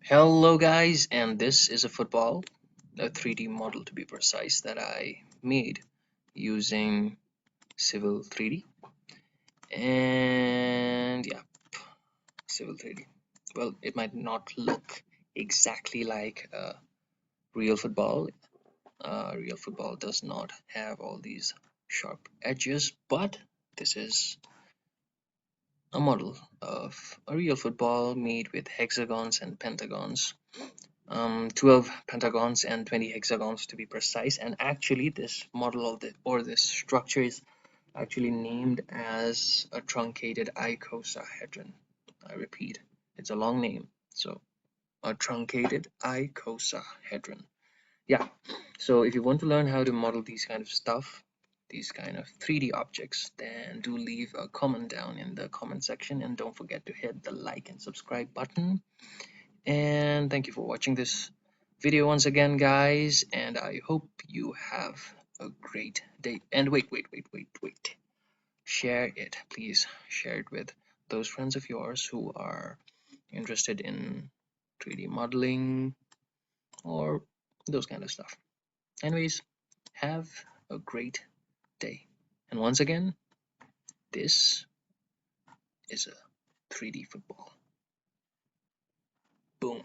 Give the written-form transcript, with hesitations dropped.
Hello guys, and this is a football, a 3D model to be precise, that I made using Civil 3D. And yeah, Civil 3D. Well, it might not look exactly like a real football. Real football does not have all these sharp edges, but this is a model of a real football made with hexagons and pentagons. 12 pentagons and 20 hexagons to be precise. And actually this model of this structure is actually named as a truncated icosahedron. I repeat, it's a long name, so a truncated icosahedron. Yeah, so if you want to learn how to model these kind of stuff, these kind of 3D objects, then do leave a comment down in the comment section, and don't forget to hit the like and subscribe button. And thank you for watching this video once again, guys, and I hope you have a great day. And wait, share it, please. Share it with those friends of yours who are interested in 3D modeling or those kind of stuff. Anyways, have a great day. And once again, this is a 3D football. Boom.